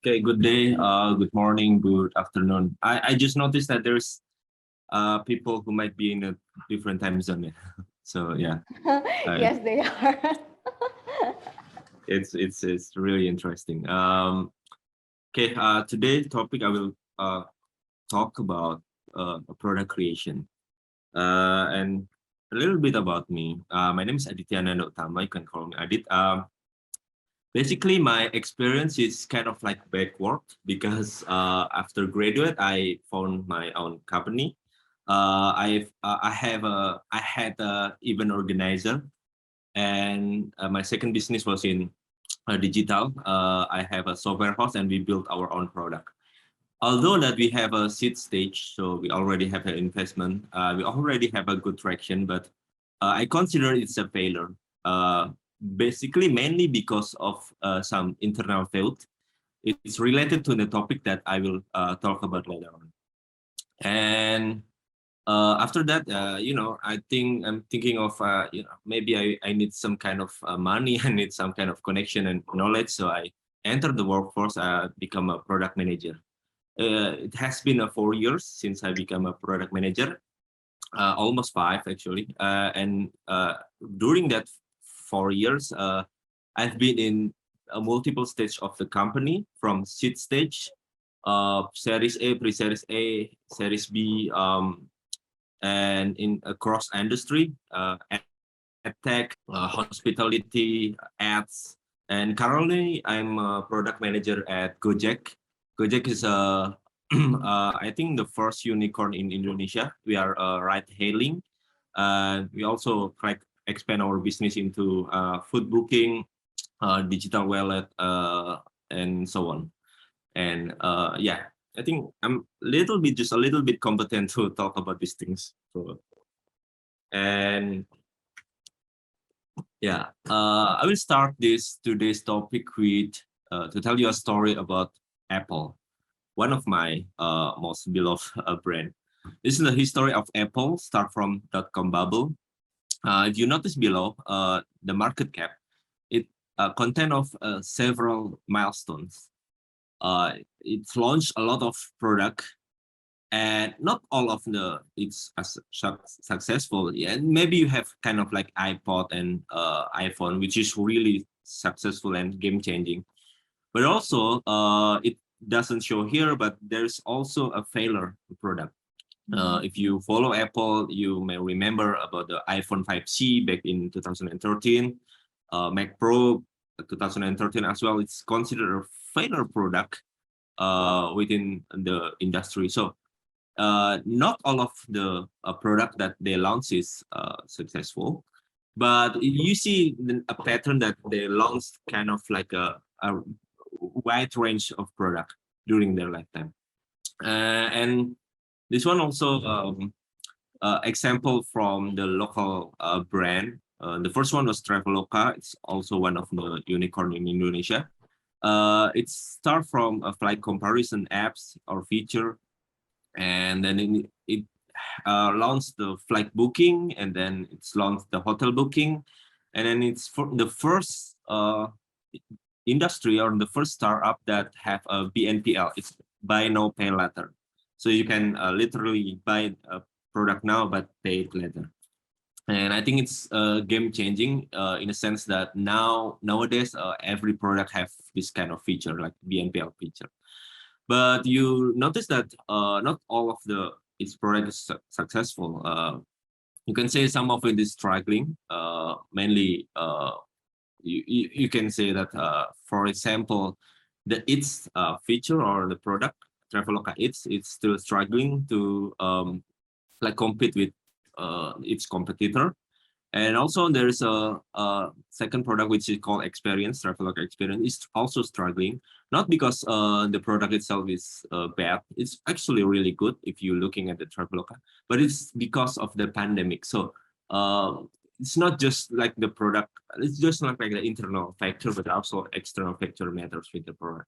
Okay, good day, good morning, good afternoon. I just noticed that there's people who might be in a different time zone. So yeah, uh, Yes, they are. it's really interesting. Okay, today's topic I will talk about product creation and a little bit about me. My name is Aditya Nanda Utama. You can call me Adit. Basically, my experience is kind of like backward because after graduate, I found my own company. I had a event organizer, and my second business was in digital. I have a software house, and we built our own product. Although that we have a seed stage, so we already have an investment, we already have a good traction, but I consider it's a failure. Uh, Basically, mainly because of some internal fault. It's related to the topic that I will talk about later on. And after that, I think I'm thinking of, maybe I need some kind of money, I need some kind of connection and knowledge. So I entered the workforce, become a product manager. It has been 4 years since I became a product manager, almost five actually. And during that 4 years, I've been in a multiple stage of the company, from seed stage, Series A, pre-Series A, Series B, and in across industry, tech, hospitality, ads. And currently, I'm a product manager at Gojek. Gojek is I think the first unicorn in Indonesia. We are ride hailing. We also expand our business into food booking, digital wallet, and so on. And yeah, I think I'm just a little bit competent to talk about these things. So, and yeah, I will start today's topic with to tell you a story about Apple, one of my most beloved brand. This is the history of Apple, start from dot-com bubble. If you notice below, the market cap, it content of several milestones. It's launched a lot of product, and not all of it's as successful. Yeah, maybe you have kind of like iPod and iPhone, which is really successful and game changing. But also, it doesn't show here, but there's also a failure product. If you follow Apple, you may remember about the iPhone 5C back in 2013, Mac Pro 2013 as well. It's considered a failure product within the industry. So not all of the product that they launch is successful, but you see a pattern that they launched kind of like a wide range of product during their lifetime. And this one also example from the local brand. The first one was Traveloka. It's also one of the unicorn in Indonesia. It start from a flight comparison apps or feature, and then it launched the flight booking, and then it's launched the hotel booking, and then it's for the first industry or the first startup that have a BNPL. It's buy now pay later, so you can literally buy a product now but pay it later. And I think it's game changing in a sense that nowadays every product have this kind of feature like BNPL feature. But you notice that not all of its product is successful. You can say some of it is struggling. Mainly, you can say that, for example, the Eats feature or the product Traveloka it's still struggling to like compete with its competitor. And also there's a second product which is called Experience, Traveloka Experience, is also struggling. Not because the product itself is bad, it's actually really good if you're looking at the Traveloka, but it's because of the pandemic. So it's not just like the product, it's just not like the internal factor, but also external factor matters with the product.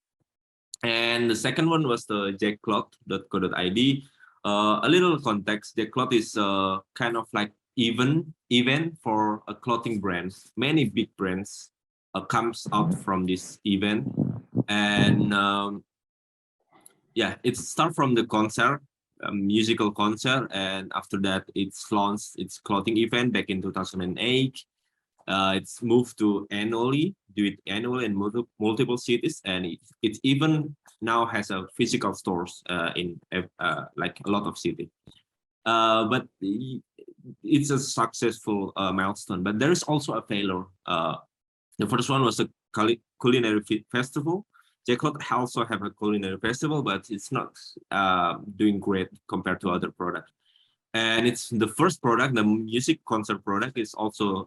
And the second one was the jackcloth.co.id. A little context, jackcloth is kind of like event for a clothing brands. Many big brands comes out from this event. And yeah, it started from the concert, musical concert, and after that it's launched its clothing event back in 2008. It's moved to annually, do it annually in multiple cities, and it even now has a physical stores in like a lot of cities. But it's a successful milestone. But there is also a failure. The first one was a culinary festival. Jackpot also have a culinary festival, but it's not doing great compared to other products. And it's the first product, the music concert product is also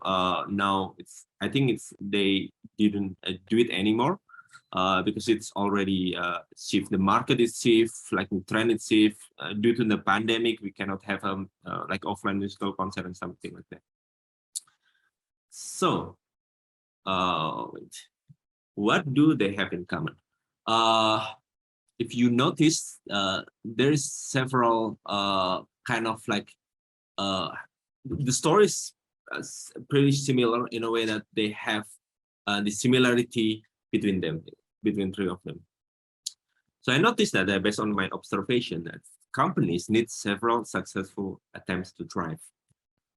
now I think they didn't do it anymore because it's already shift. The market is shift, like the trend is shift. Due to the pandemic, we cannot have like offline musical concert and something like that. So what do they have in common? If you notice, there is several kind of like the stories pretty similar in a way that they have the similarity between them, between three of them. So I noticed that based on my observation that companies need several successful attempts to thrive.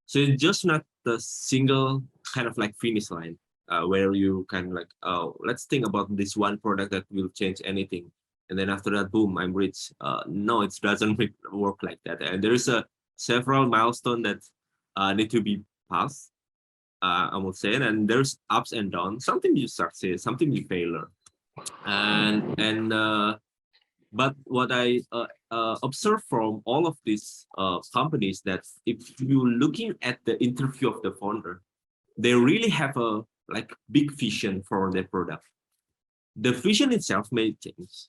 So it's just not the single kind of like finish line where you can like, oh, let's think about this one product that will change anything. And then after that, boom, I'm rich. No, it doesn't work like that. And there is several milestones that need to be passed, I would say. And there's ups and downs. Something you succeed, something you fail. But what I observe from all of these companies that if you're looking at the interview of the founder, they really have a like big vision for their product. The vision itself may change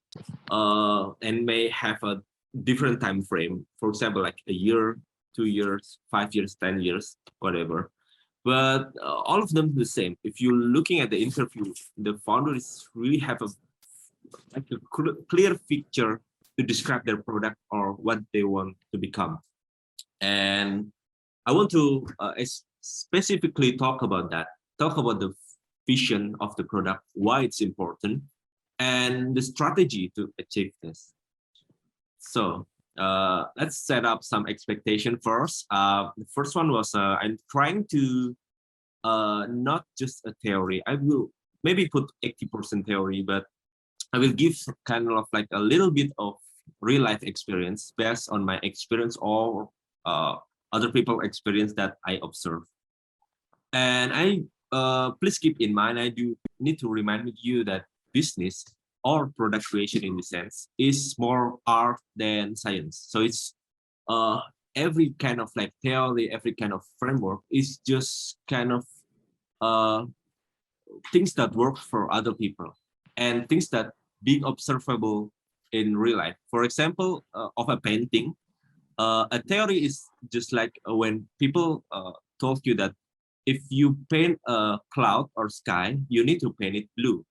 and may have a different time frame. For example, like a year, 2 years, 5 years, 10 years, whatever. But all of them the same. If you're looking at the interview, the founders really have a clear picture to describe their product or what they want to become. And I want to specifically talk about that, talk about the vision of the product, why it's important, and the strategy to achieve this. So let's set up some expectation first. The first one was I'm trying to not just a theory. I will maybe put 80% theory, but I will give kind of like a little bit of real life experience based on my experience or other people's experience that I observe. And please keep in mind, I do need to remind you that business or product creation in the sense is more art than science. So it's every kind of like theory, every kind of framework is just kind of things that work for other people and things that being observable in real life. For example, of a painting, a theory is just like when people told you that if you paint a cloud or sky, you need to paint it blue.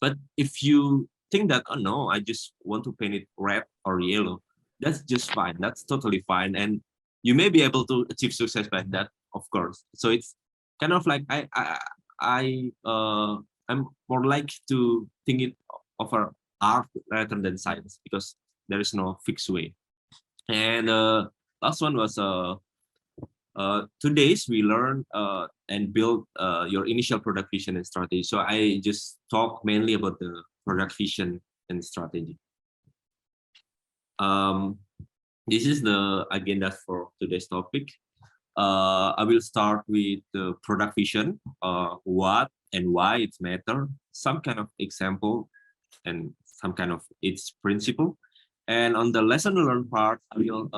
But if you think that, oh no, I just want to paint it red or yellow, that's just fine. That's totally fine. And you may be able to achieve success by that, of course. So it's kind of like I'm more like to think it of art rather than science because there is no fixed way. And last one was today's we learn and build your initial product vision and strategy. So I just talk mainly about the product vision and strategy. This is the agenda for today's topic. I will start with the product vision, what and why it matters, some kind of example, and some kind of its principle. And on the lesson learned part, I will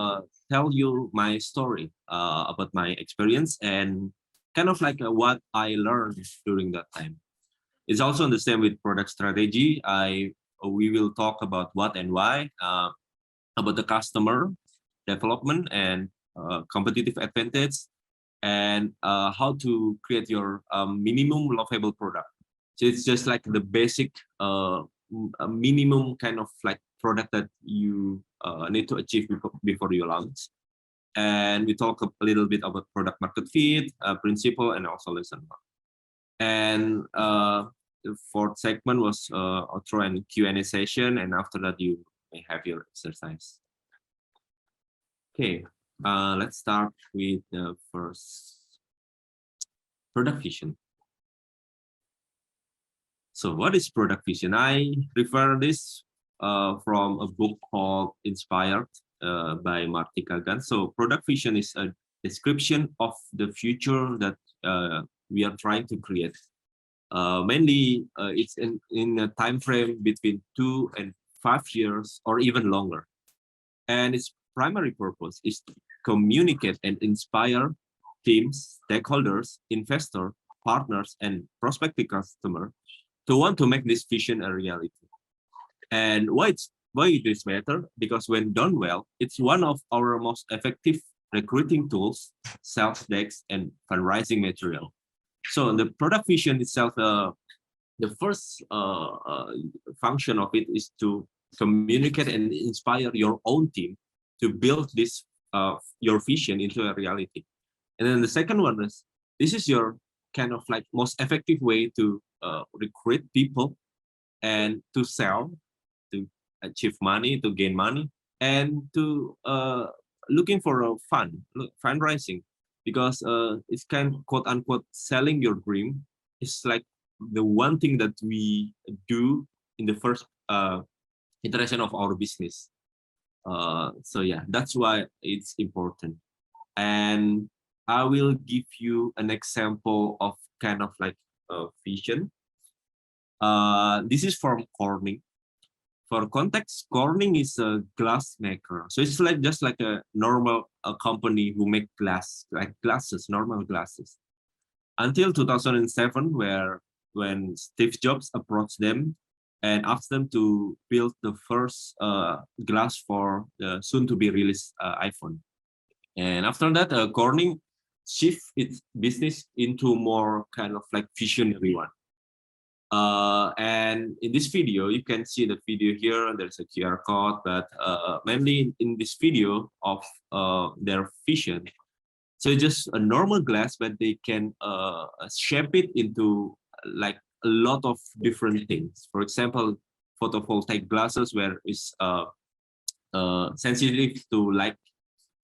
tell you my story about my experience and kind of like what I learned during that time. It's also the same with product strategy. We will talk about what and why, about the customer development and competitive advantage, and how to create your minimum lovable product. So it's just like the basic minimum kind of like product that you need to achieve before you launch. And we talk a little bit about product market fit, principle, and also lesson. And the fourth segment was outro and Q&A session, and after that you may have your exercise. Okay, let's start with the first, product vision. So what is product vision? I refer this from a book called Inspired by Marty Kagan. So product vision is a description of the future that we are trying to create. Mainly, it's in a time frame between 2 and 5 years or even longer. And its primary purpose is to communicate and inspire teams, stakeholders, investors, partners, and prospective customers to want to make this vision a reality. And why this matter? Because when done well, it's one of our most effective recruiting tools, sales decks, and fundraising material. So the product vision itself, the first function of it is to communicate and inspire your own team to build this your vision into a reality. And then the second one is, this is your kind of like most effective way to recruit people and to sell, to achieve money, to gain money, and to looking for a fundraising, because it's kind of quote unquote selling your dream. It's like the one thing that we do in the first iteration of our business. So yeah, that's why it's important. And I will give you an example of kind of like a vision. This is from Corning. For context, Corning is a glass maker. So it's like just like a normal company who make glass, like glasses, normal glasses. Until 2007, when Steve Jobs approached them and asked them to build the first glass for the soon-to-be released iPhone. And after that, Corning shift its business into more kind of like visionary one. And in this video, you can see the video here. There's a QR code, but mainly in this video of their vision. So just a normal glass, but they can shape it into like a lot of different things. For example, photovoltaic glasses where it's sensitive to light.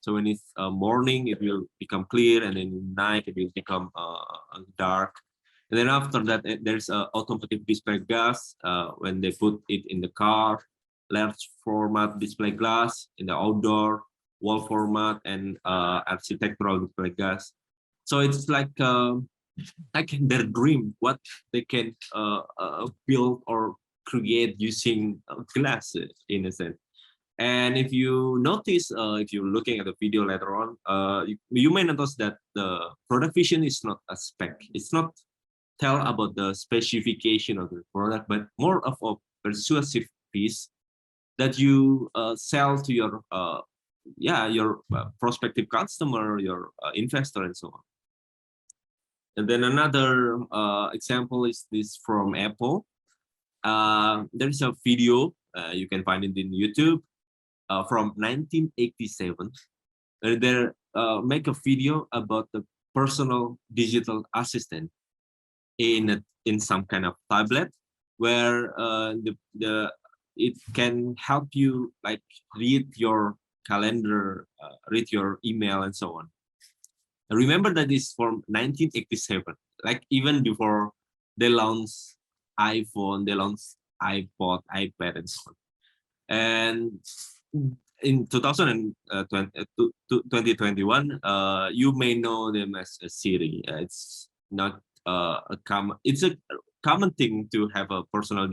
So when it's morning, it will become clear, and then night it will become dark. And then after that, there's an automotive display glass when they put it in the car, large format display glass in the outdoor, wall format, and architectural display glass. So it's like their dream, what they can build or create using glasses in a sense. And if you notice, if you're looking at the video later on, you may notice that the product vision is not a spec. It's not tell about the specification of the product, but more of a persuasive piece that you sell to your prospective customer, your investor, and so on. And then another example is this from Apple. There is a video, you can find it in YouTube, from 1987. They make a video about the personal digital assistant in some kind of tablet, where it can help you like read your calendar, read your email, and so on. Remember that is from 1987, like even before they launched iPhone, they launched iPod, iPad, and so on. And in 2021, you may know them as a Siri. It's not it's a common thing to have a personal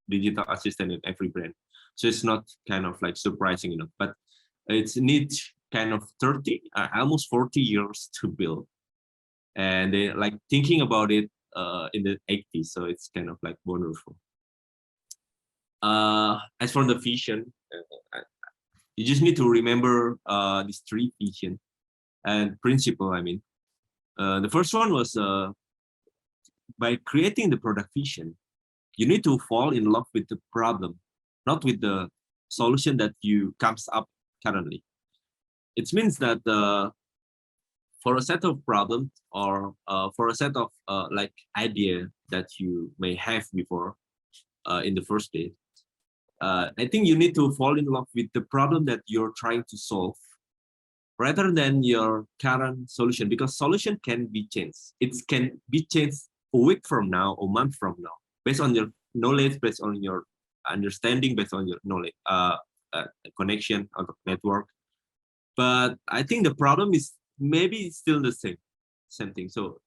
digital assistant in every brand. So it's not kind of like surprising enough, but it's needs kind of 30, almost 40 years to build. And they like thinking about it in the 80s. So it's kind of like wonderful. As for the vision, you just need to remember these 3 vision and principle. I mean, the first one was by creating the product vision, you need to fall in love with the problem, not with the solution that you comes up currently. It means that for a set of problems or for a set of like idea that you may have before in the first day, I think you need to fall in love with the problem that you're trying to solve rather than your current solution, because solution can be changed. It can be changed a week from now or month from now, based on your knowledge, based on your understanding, based on your knowledge, connection or network. But I think the problem is maybe still the same thing. So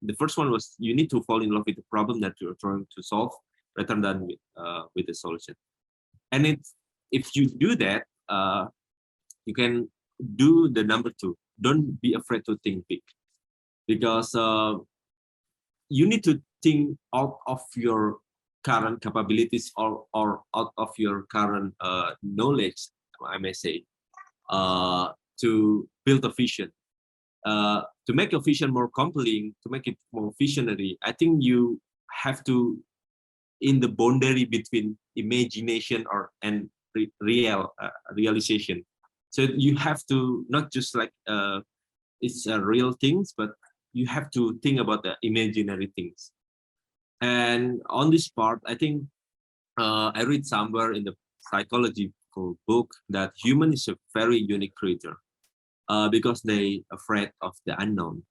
the first one was you need to fall in love with the problem that you're trying to solve rather than with the solution. And if you do that, you can do the number two. Don't be afraid to think big, because you need to think out of your current capabilities or out of your current knowledge, I may say, to build a vision. To make a vision more compelling, to make it more visionary, I think you have to in the boundary between imagination and realization. So you have to not just like it's real things, but you have to think about the imaginary things. And on this part, I think I read somewhere in the psychological book that human is a very unique creature because they afraid of the unknown.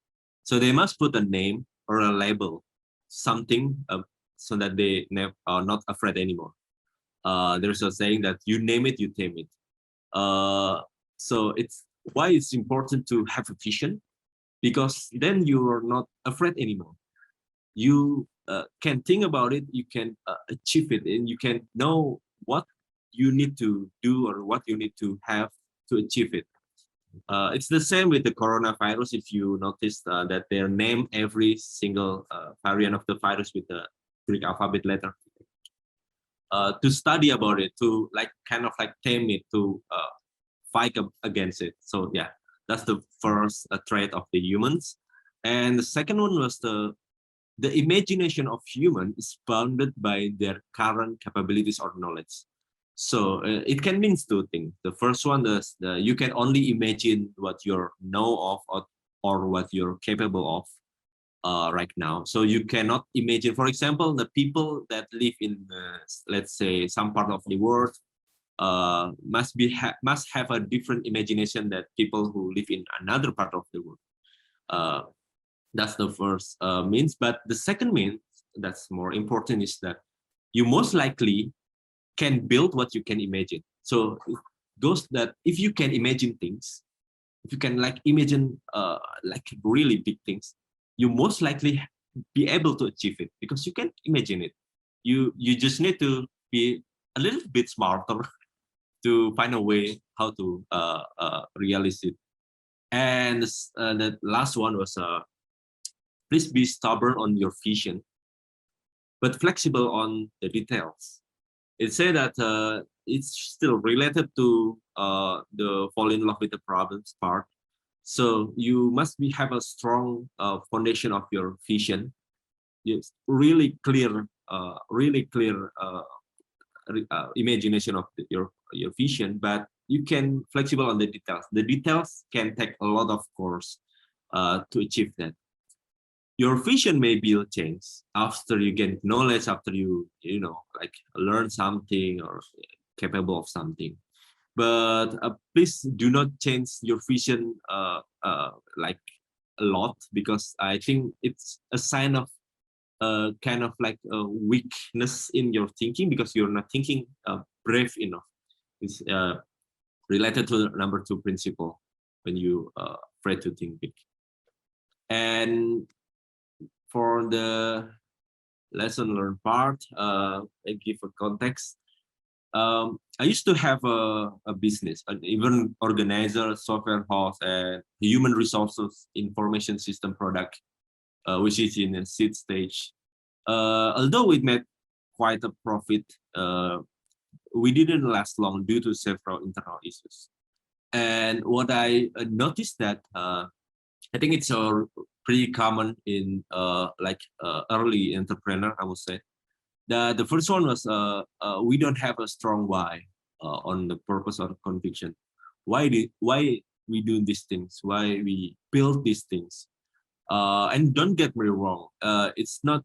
So they must put a name or a label, something, so that they are not afraid anymore. There's a saying that you name it, you tame it. So it's why it's important to have a vision, because then you are not afraid anymore. You can think about it, you can achieve it, and you can know what you need to do or what you need to have to achieve it. It's the same with the coronavirus. If you notice that they name every single variant of the virus with the Greek alphabet letter, to study about it, to like kind of like tame it, to fight against it. So yeah, that's the first trait of the humans. And the second one was the imagination of human is bounded by their current capabilities or knowledge. So it can mean two things. The first one is you can only imagine what you know of or what you're capable of right now. So you cannot imagine, for example, the people that live in, let's say, some part of the world must have a different imagination than people who live in another part of the world. That's the first means. But the second means that's more important is that you most likely can build what you can imagine. So it goes that if you can imagine things, if you can like imagine like really big things, you most likely be able to achieve it because you can imagine it. You just need to be a little bit smarter to find a way how to realize it. And the last one was please be stubborn on your vision, but flexible on the details. It said that it's still related to the fall in love with the problems part. So you must have a strong foundation of your vision. Yes, really clear imagination of your vision, but you can flexible on the details. The details can take a lot of course to achieve that. Your vision may be changed after you get knowledge, after you like learn something or capable of something. But please do not change your vision like a lot, because I think it's a sign of kind of like a weakness in your thinking, because you're not thinking brave enough. It's related to the number 2 principle when you afraid to think big. And for the lesson learned part, I give a context. I used to have a business, an event organizer, software house, and human resources information system product, which is in a seed stage. Although we made quite a profit, we didn't last long due to several internal issues. And what I noticed that I think it's pretty common in early entrepreneur, I would say. The first one was we don't have a strong why on the purpose or conviction. Why we do these things, why we build these things. And don't get me wrong, it's not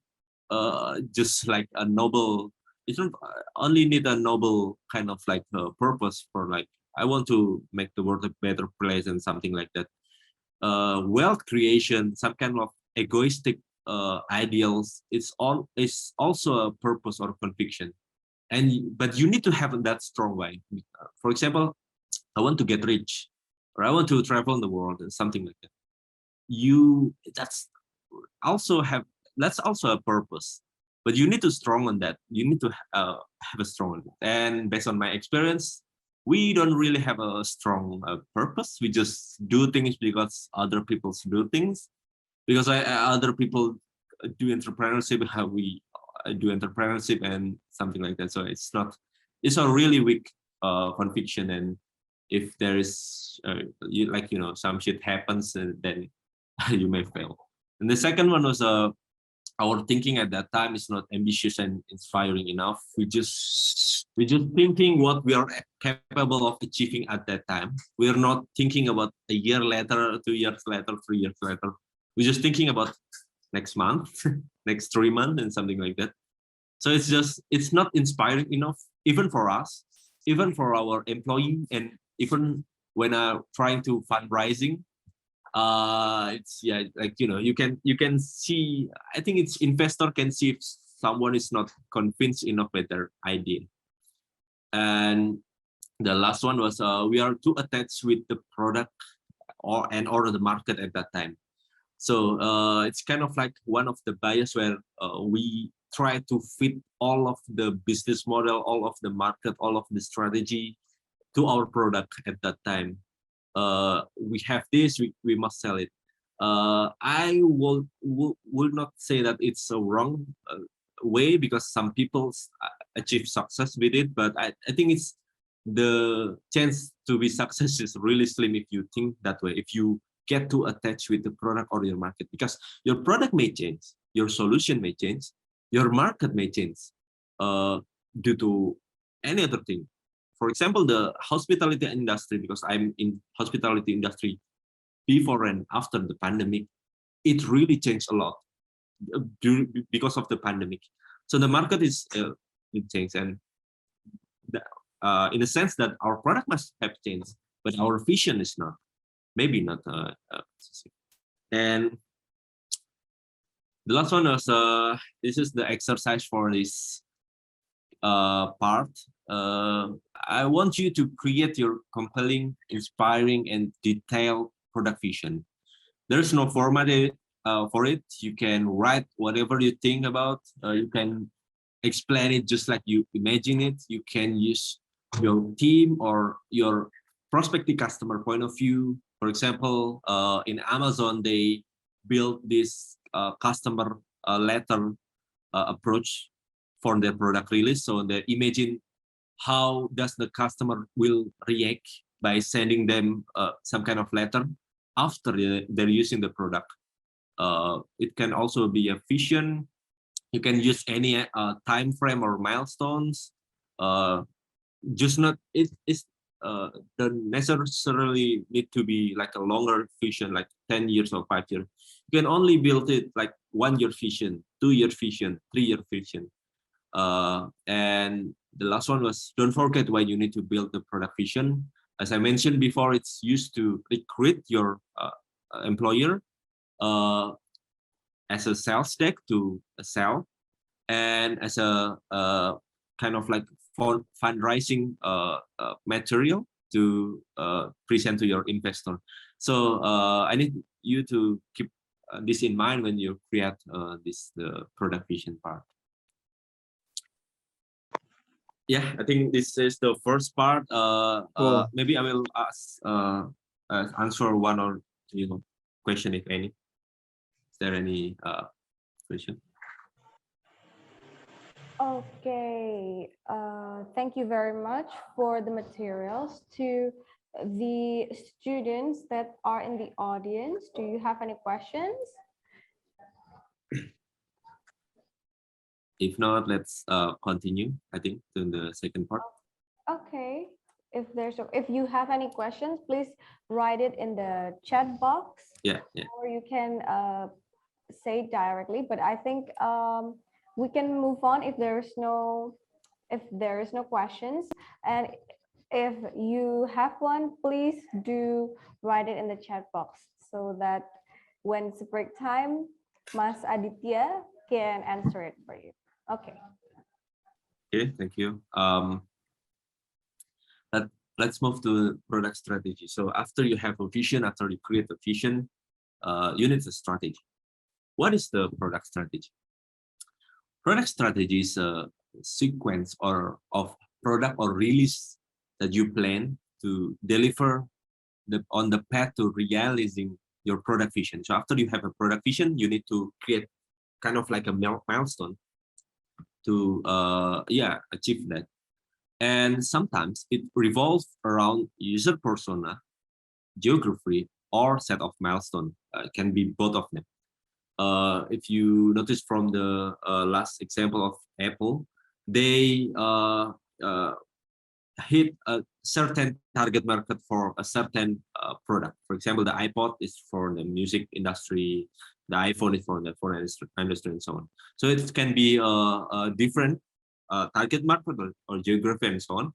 just like a noble, it's not only need a noble kind of like purpose for like, I want to make the world a better place and something like that. Wealth creation, some kind of egoistic ideals, it's also a purpose or conviction. But you need to have that strong way. For example, I want to get rich, or I want to travel in the world, and something like that. That's also have, that's also a purpose, but you need to strong on that. You need to have a strong, and based on my experience, we don't really have a strong purpose. We just do things because other people do things, because other people do entrepreneurship, how we do entrepreneurship and something like that. So it's a really weak conviction. And if there is some shit happens, then you may fail. And the second one was our thinking at that time is not ambitious and inspiring enough. We just thinking what we are capable of achieving at that time. We're not thinking about a year later, 2 years later, 3 years later. We're just thinking about next month, next 3 months, and something like that. So it's not inspiring enough, even for us, even for our employee, and even when trying to fundraising. It's like you can see, I think it's investor can see if someone is not convinced enough with their idea. And the last one was we are too attached with the product or the market at that time. So it's kind of like one of the bias where we try to fit all of the business model, all of the market, all of the strategy to our product at that time. We have this, we must sell it. I will not say that it's a wrong way, because some people achieve success with it, but I think it's the chance to be success is really slim if you think that way, if you get too attached with the product or your market, because your product may change, your solution may change, your market may change due to any other thing. For example, the hospitality industry, because I'm in hospitality industry before and after the pandemic, it really changed a lot because of the pandemic. So the market is it changed, and in a sense that our product must have changed, but our vision is not, maybe not. And the last one was this is the exercise for this part. I want you to create your compelling, inspiring, and detailed product vision. There's no format for it. You can write whatever you think about. You can explain it just like you imagine it. You can use your team or your prospective customer point of view. For example, in Amazon, they built this customer letter approach for their product release. So they imagine how does the customer will react by sending them some kind of letter after they're using the product. It can also be a vision. You can use any time frame or milestones. Just not it's don't necessarily need to be like a longer vision, like 10 years or 5 years. You can only build it like 1 year vision, 2 year vision, 3 year vision. And the last one was, don't forget why you need to build the product vision. As I mentioned before, it's used to recruit your employer as a sales deck to sell, and as a kind of like fundraising material to present to your investor. So I need you to keep this in mind when you create the product vision part. Yeah, I think this is the first part. Cool. Maybe I will answer one or two question, if any. Is there any question? Okay, thank you very much for the materials. To the students that are in the audience, do you have any questions? If not, let's continue, I think, to the second part. Okay, if you have any questions, please write it in the chat box. Yeah. Or you can say it directly. But I think we can move on if there is no questions. And if you have one, please do write it in the chat box so that when it's break time, Mas Aditya can answer it for you. Okay. Okay, thank you. Let's move to product strategy. So after you have a vision, after you create a vision, you need a strategy. What is the product strategy? Product strategy is a sequence of product or release that you plan to deliver on the path to realizing your product vision. So after you have a product vision, you need to create kind of like a milestone to achieve that. And sometimes it revolves around user persona, geography, or set of milestone. Can be both of them. If you notice from the last example of Apple, they hit a certain target market for a certain product. For example, the iPod is for the music industry, the iPhone is for the phone industry, and so on. So it can be a different target market or geography and so on,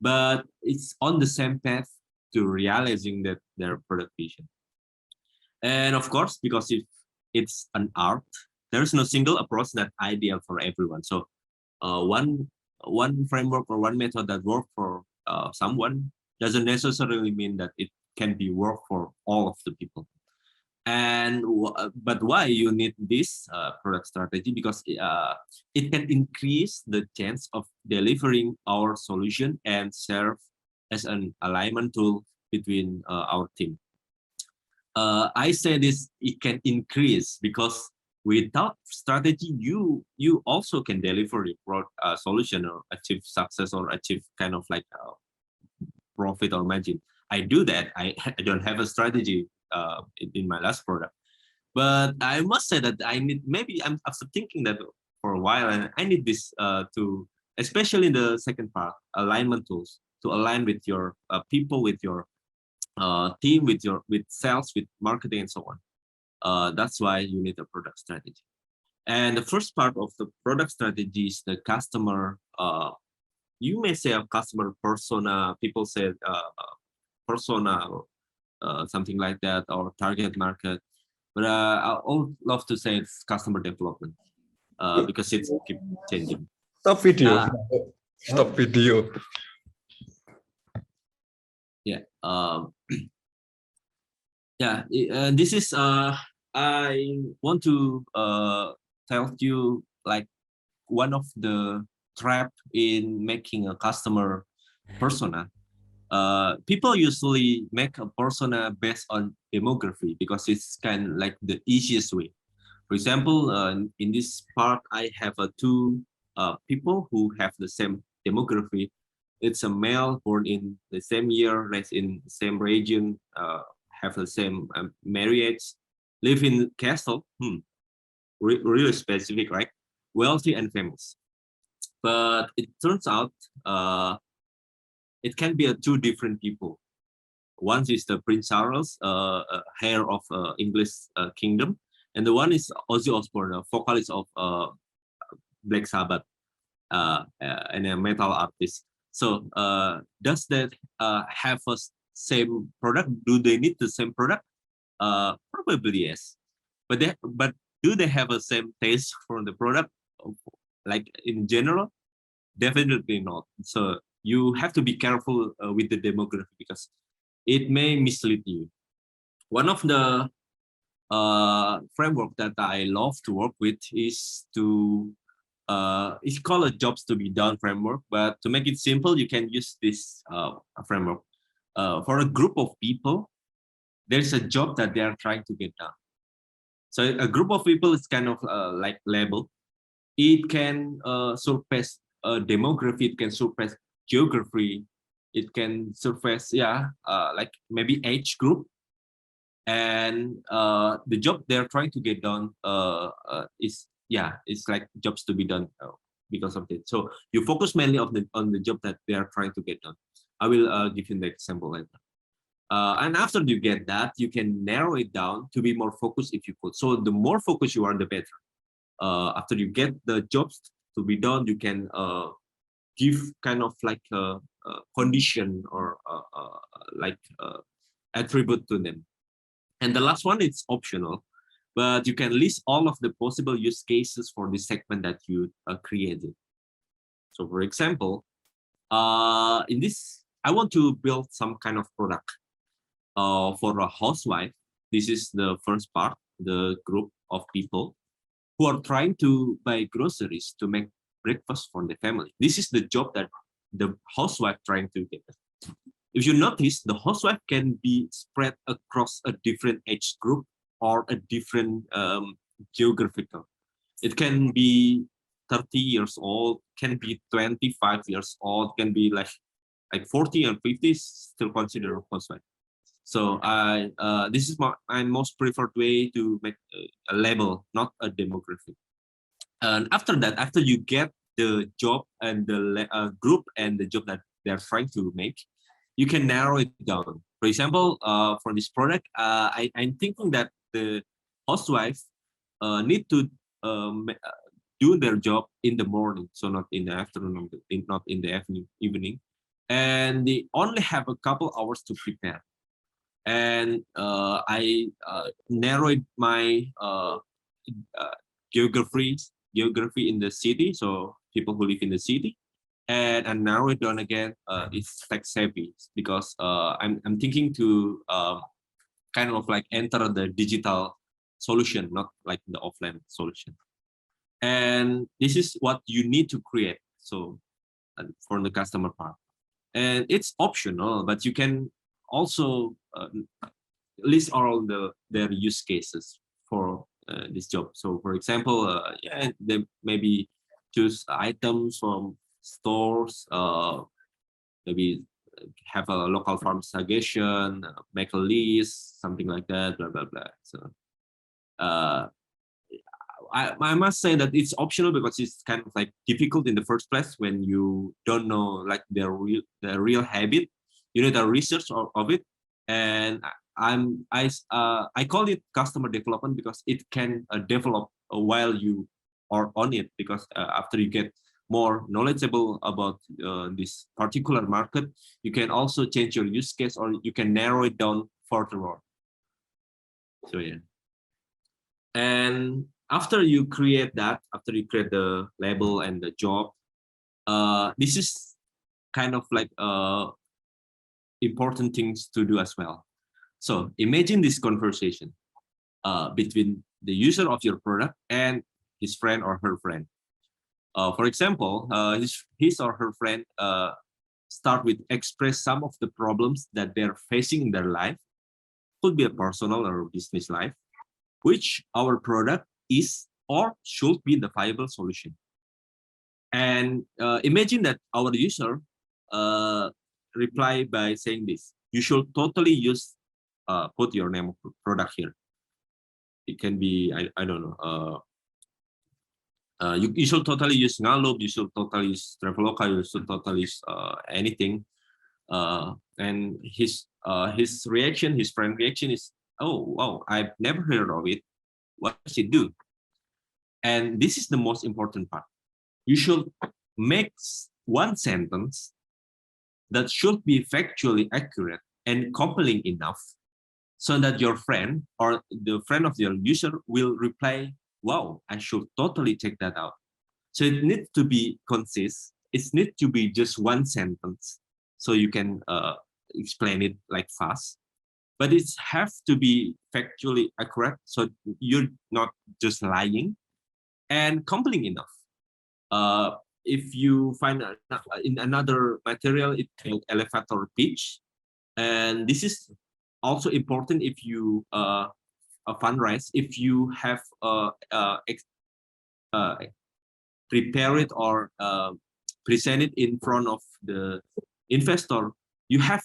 but it's on the same path to realizing that their product vision. And of course, because if it's an art, there is no single approach that ideal for everyone. So one framework or one method that works for someone doesn't necessarily mean that it can be work for all of the people. And but why you need this product strategy? Because it can increase the chance of delivering our solution and serve as an alignment tool between our team. I say this, it can increase because without strategy, you also can deliver your solution or achieve success or achieve kind of like profit or margin. I do that. I don't have a strategy in my last product, but I must say that I need, maybe I'm after thinking that for a while, and I need this to, especially in the second part, alignment tools to align with your people, with your team, with sales, with marketing, and so on. That's why you need a product strategy. And the first part of the product strategy is the customer. You may say a customer persona. People say persona, or something like that, or target market. But I would love to say it's customer development because it's keep changing. Stop video. Stop video. Yeah. Yeah. This is I want to tell you like one of the trap in making a customer persona. People usually make a persona based on demography because it's kind of like the easiest way. For example, in this part, I have two people who have the same demography. It's a male born in the same year, raised in the same region, have the same marriage, live in castle. Really specific, right? Wealthy and famous. But it turns out it can be two different people. One is the Prince Charles, heir of English kingdom, and the one is Ozzy Osbourne, a vocalist of Black Sabbath, and a metal artist. So does that have a same product? Do they need the same product? Probably yes. But do they have a same taste for the product? Like in general, definitely not. So you have to be careful with the demography because it may mislead you. One of the framework that I love to work with is to it's called a jobs to be done framework, but to make it simple, you can use this framework. For a group of people, there's a job that they are trying to get done. So a group of people is kind of like label. It can surpass demography, it can surpass geography, it can surface like maybe age group, and the job they're trying to get done is it's like jobs to be done because of it. So you focus mainly on the job that they are trying to get done. I will give you the example later. And after you get that, you can narrow it down to be more focused if you could. So the more focused you are, the better. After you get the jobs to be done, you can give kind of like a condition or attribute to them. And the last one, it's optional, but you can list all of the possible use cases for the segment that you created. So for example, in this, I want to build some kind of product for a housewife. This is the first part, the group of people who are trying to buy groceries to make breakfast for the family. This is the job that the housewife trying to get. If you notice, the housewife can be spread across a different age group or a different geographical. It can be 30 years old, can be 25 years old, can be like 40 and 50, still considered a housewife. So this is my most preferred way to make a label, not a demographic. And after that, after you get the job and the group and the job that they're trying to make, you can narrow it down. For example, for this product, I'm thinking that the housewife need to do their job in the morning, so not in the afternoon, not in the evening, and they only have a couple hours to prepare. And I narrowed my geography in the city, so people who live in the city, and I narrow it down again. It's tech savvy because I'm thinking to kind of like enter the digital solution, not like the offline solution. And this is what you need to create. So for the customer part, and it's optional, but you can also list all their use cases for this job. So for example, yeah, they maybe choose items from stores, maybe have a local farm suggestion, make a list, something like that, blah blah blah. So I must say that it's optional because it's kind of like difficult in the first place when you don't know like their real habit. You need a research of it, and I call it customer development because it can develop while you are on it, because after you get more knowledgeable about this particular market, you can also change your use case or you can narrow it down further on. So yeah, and after you create that, after you create the label and the job, this is kind of like important things to do as well. So imagine this conversation between the user of your product and his friend or her friend. For example, his or her friend start with express some of the problems that they're facing in their life, could be a personal or business life, which our product is or should be the viable solution. And imagine that our user reply by saying this: you should totally use, put your name of product here. It can be, I don't know, you should totally use Ngalup, you should totally use Traveloka, you should totally use anything. And his reaction, his friend reaction is, oh wow, I've never heard of it. What does it do? And this is the most important part. You should make one sentence that should be factually accurate and compelling enough so that your friend or the friend of your user will reply, wow, I should totally check that out. So it needs to be concise. It needs to be just one sentence so you can explain it like fast. But it has to be factually accurate, so you're not just lying, and compelling enough. If you find in another material, it's called elevator pitch, and this is also important if you fundraise. If you have prepare it or present it in front of the investor, you have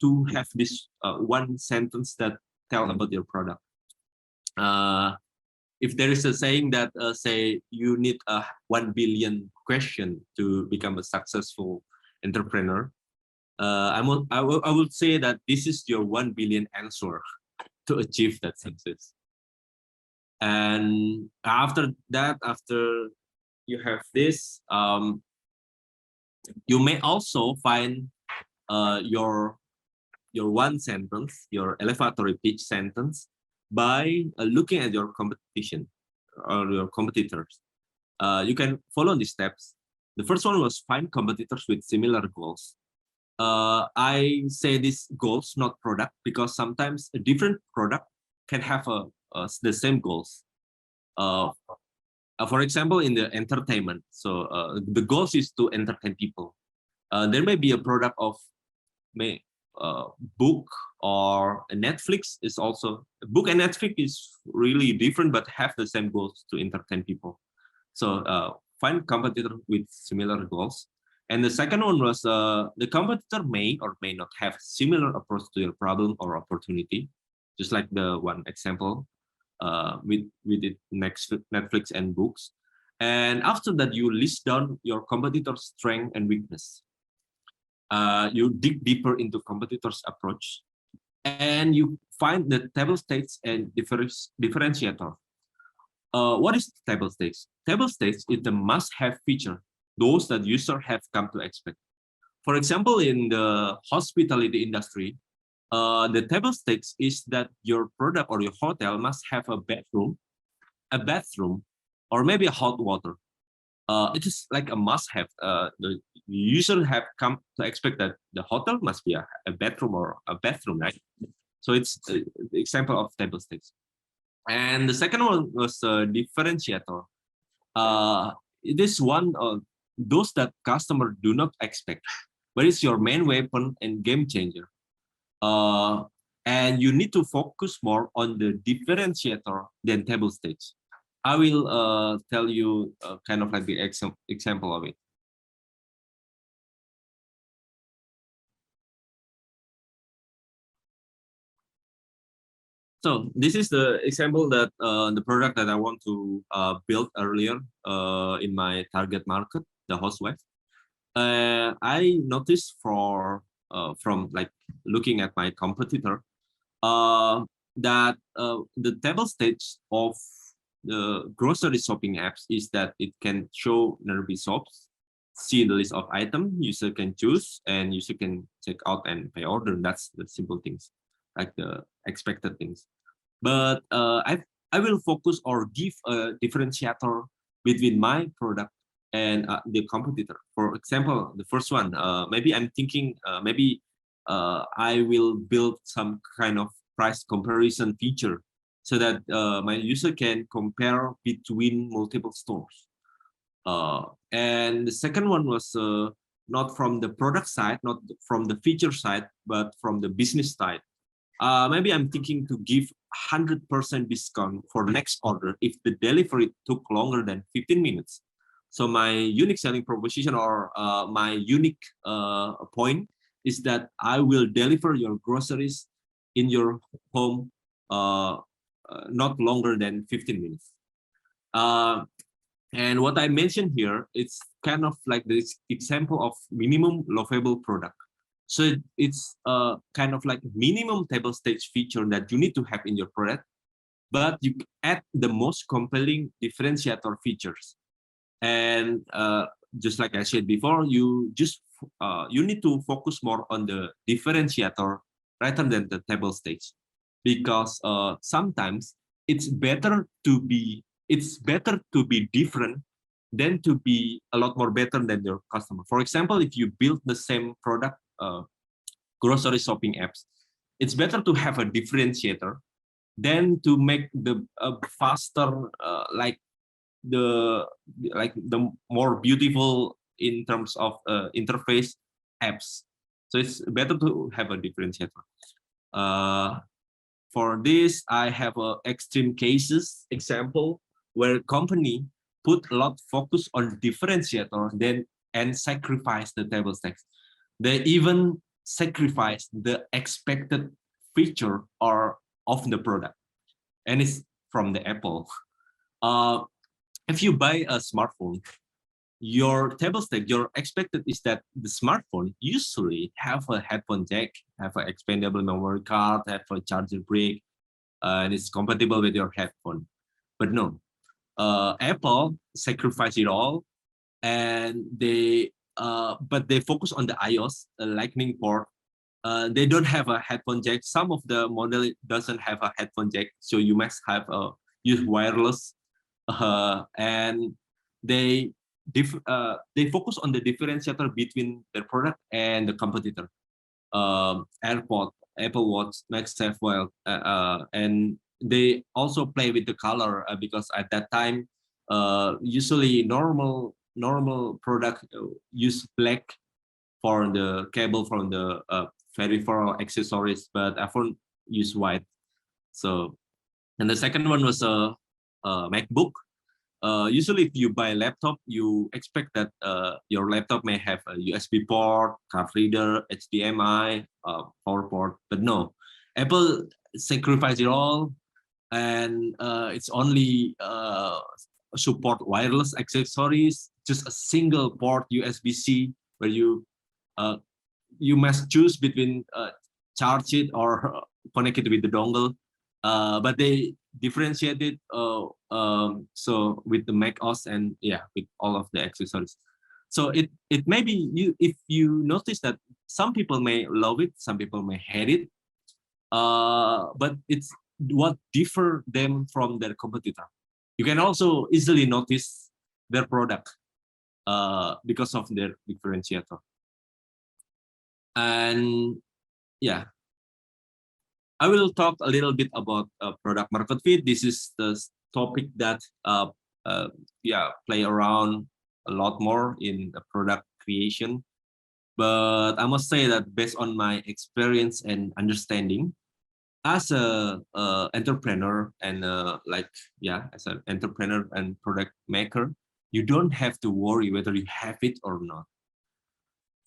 to have this one sentence that tell about your product. If there is a saying that say you need a 1 billion question to become a successful entrepreneur, I would say that this is your 1 billion answer to achieve that success. And after that, after you have this, you may also find your one sentence, your elevator pitch sentence, by looking at your competition or your competitors. You can follow these steps. The first one was find competitors with similar goals. I say these goals, not product, because sometimes a different product can have the same goals. For example, in the entertainment, so the goals is to entertain people. There may be a product of book, or a Netflix is also book and Netflix is really different, but have the same goals to entertain people. So find competitor with similar goals. And the second one was the competitor may or may not have similar approach to your problem or opportunity, just like the one example with the next Netflix and books. And after that, you list down your competitor's strength and weakness. You dig deeper into competitors' approach, and you find the table stakes and differentiator. What is table stakes? Table stakes is the must-have feature, those that users have come to expect. For example, in the hospitality industry, the table stakes is that your product or your hotel must have a bathroom, or maybe a hot water. It is like a must-have. The user have come to expect that the hotel must be a bedroom or a bathroom, right? So it's the example of table stakes. And the second one was a differentiator. It is one of those that customer do not expect, but it's your main weapon and game changer. And you need to focus more on the differentiator than table stakes. I will tell you kind of like the example of it. So this is the example that the product that I want to build earlier in my target market, the housewife. I noticed from like looking at my competitor that the table stakes of the grocery shopping apps is that it can show nearby shops, see the list of items, user can choose, and user can check out and pay order. That's the simple things, like the expected things. But I will focus or give a differentiator between my product and the competitor. For example, the first one, maybe I'm thinking maybe I will build some kind of price comparison feature so that my user can compare between multiple stores. And the second one was not from the product side, not from the feature side, but from the business side. Maybe I'm thinking to give 100% discount for next order if the delivery took longer than 15 minutes. So my unique selling proposition or my unique point is that I will deliver your groceries in your home not longer than 15 minutes. And what I mentioned here, it's kind of like this example of minimum lovable product. So it's kind of like minimum table stakes feature that you need to have in your product, but you add the most compelling differentiator features. And just like I said before, you need to focus more on the differentiator rather than the table stakes, because sometimes it's better to be different than to be a lot more better than your customer. For example, if you build the same product, grocery shopping apps, it's better to have a differentiator than to make the faster, like the more beautiful in terms of interface apps. So it's better to have a differentiator. For this, I have extreme cases example where company put a lot focus on differentiator and sacrifice the table stakes. They even sacrifice the expected feature or of the product, and it's from the Apple. If you buy a smartphone, your table stake, your expected is that the smartphone usually have a headphone jack, have an expandable memory card, have a charger brick, and it's compatible with your headphone. But no, Apple sacrificed it all, and but they focus on the iOS, the Lightning port. They don't have a headphone jack. Some of the model doesn't have a headphone jack, so you must have use wireless. And they focus on the differentiator between their product and the competitor. AirPod, Apple Watch, MagSafe, well, and they also play with the color because at that time, usually normal product use black for the cable from the peripheral accessories, but iPhone use white. So, and the second one was a MacBook. Usually if you buy a laptop, you expect that your laptop may have a USB port, card reader, HDMI, power port, but no, Apple sacrificed it all, and it's only support wireless accessories, just a single port USB-C, where you must choose between charge it or connect it with the dongle. But they differentiated so with the Mac OS and with all of the accessories. So it may be, if you notice that some people may love it, some people may hate it, but it's what differ them from their competitor. You can also easily notice their product because of their differentiator. And I will talk a little bit about product market fit. This is the topic that play around a lot more in the product creation. But I must say that based on my experience and understanding, as a entrepreneur and as an entrepreneur and product maker, you don't have to worry whether you have it or not.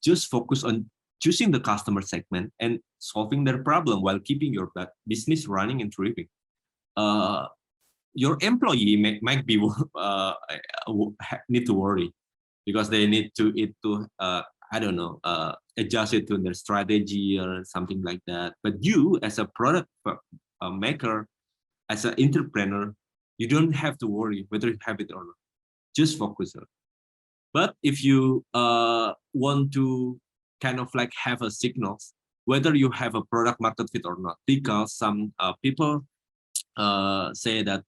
Just focus on choosing the customer segment and solving their problem while keeping your business running and thriving. Your employee might be need to worry because they need to adjust it to their strategy or something like that. But you, as a product maker, as an entrepreneur, you don't have to worry whether you have it or not. Just focus on it. But if you want to kind of like have a signals whether you have a product market fit or not, because some people say that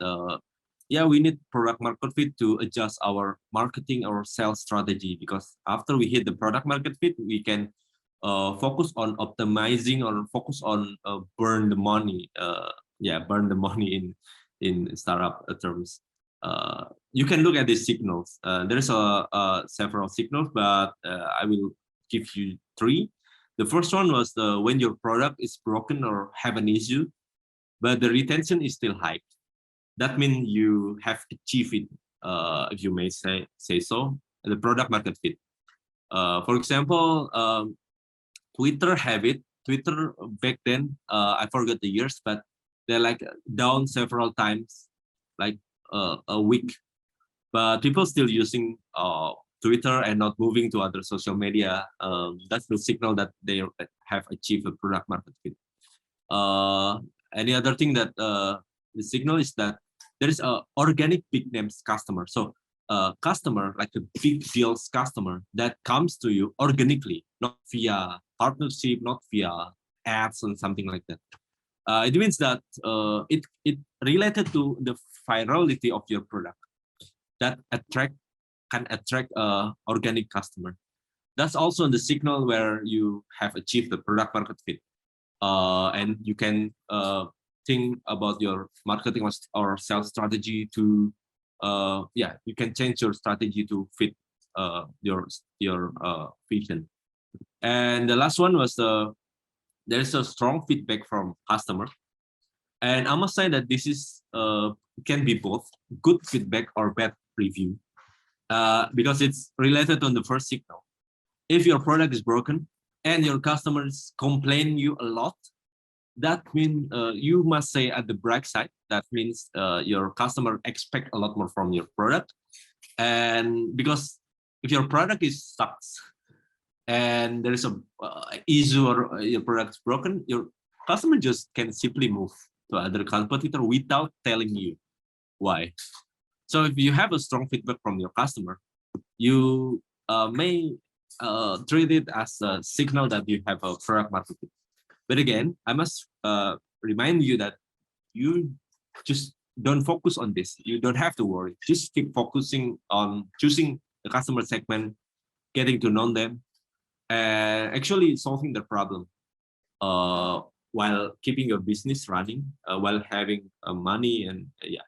we need product market fit to adjust our marketing or sales strategy, because after we hit the product market fit, we can focus on optimizing or focus on burn the money in startup terms. You can look at these signals. There's several signals, but I will give you 3. The first one was when your product is broken or have an issue, but the retention is still high. That means you have achieved it, if you may say so, the product market fit. For example, Twitter have it. Twitter back then, I forgot the years, but they're like down several times, like a week. But people still using Twitter and not moving to other social media. That's the signal that they have achieved a product market fit. Any other thing that the signal is that there is a organic big names customer. So customer, like a big deals customer that comes to you organically, not via partnership, not via ads and something like that. It means that it related to the virality of your product that can attract organic customer. That's also the signal where you have achieved the product market fit. And you can think about your marketing or sales strategy to you can change your strategy to fit your vision. And the last one was there's a strong feedback from customer, and I must say that this is can be both good feedback or bad review, because it's related on the first signal. If your product is broken and your customers complain you a lot, that means you must say at the bright side. That means your customer expect a lot more from your product, and because if your product is sucks and there is a issue or your product's broken, your customer just can simply move to other competitor without telling you why. So if you have a strong feedback from your customer, you may treat it as a signal that you have a product market fit. But again, I must remind you that you just don't focus on this. You don't have to worry. Just keep focusing on choosing the customer segment, getting to know them, and actually solving the problem while keeping your business running, while having money and yeah.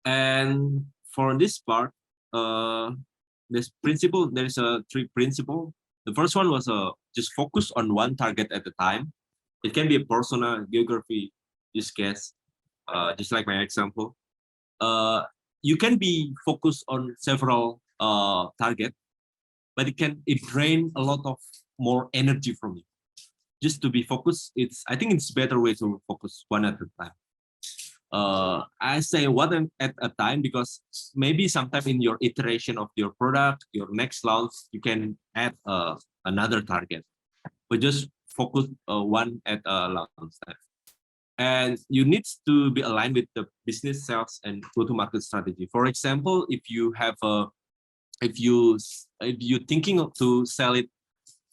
And for this part, this principle, there's a three principle. The first one was just focus on one target at a time. It can be a persona, geography, use case, just like my example. You can be focused on several targets, but it drain a lot of more energy from you. Just to be focused, I think it's better way to focus one at a time. I say one at a time because maybe sometime in your iteration of your product, your next launch, you can add another target, but just focus one at a launch time. And you need to be aligned with the business, sales, and go-to-market strategy. For example, if you have if you're thinking of to sell it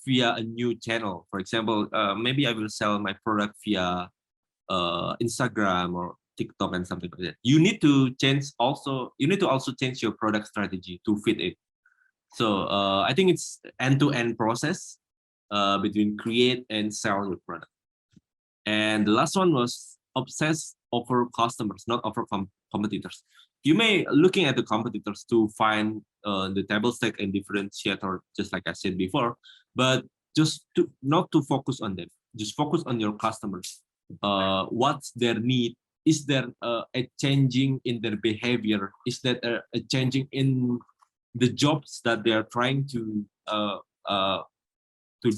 via a new channel, for example, maybe I will sell my product via Instagram or TikTok and something like that. You need to also change your product strategy to fit it. So I think it's end-to-end process between create and sell your product. And the last one was obsess over customers, not over competitors. You may looking at the competitors to find the table stake and differentiator, just like I said before, but just not to focus on them. Just focus on your customers. What's their need? Is there a changing in their behavior? Is that a changing in the jobs that they are trying to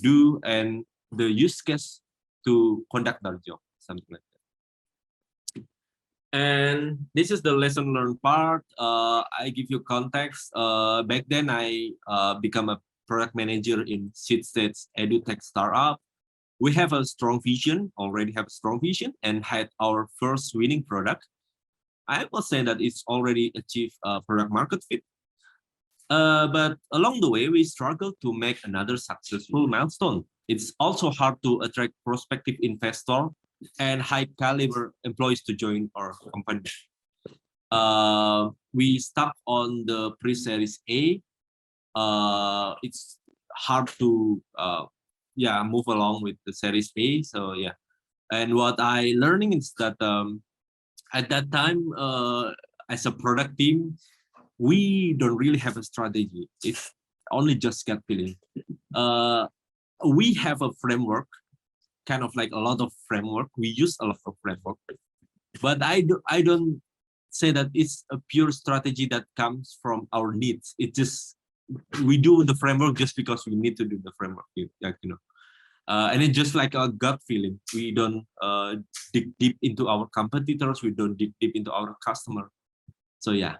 do, and the use case to conduct their job, something like that. And this is the lesson learned part. I give you context. Back then, I become a product manager in seed stage edutech startup. We have a strong vision, already have a strong vision, and had our first winning product. I will say that it's already achieved product market fit. But along the way, we struggle to make another successful milestone. It's also hard to attract prospective investor and high caliber employees to join our company. We stuck on the pre-series A. It's hard to move along with the series A. So yeah, and what I learning is that at that time as a product team, we don't really have a strategy. It's only just gut feeling. We have a framework, kind of like a lot of framework. We use a lot of framework, but I don't say that it's a pure strategy that comes from our needs. It just we do the framework just because we need to do the framework, and it's just like a gut feeling. We don't dig deep into our competitors. We don't dig deep into our customer. So yeah.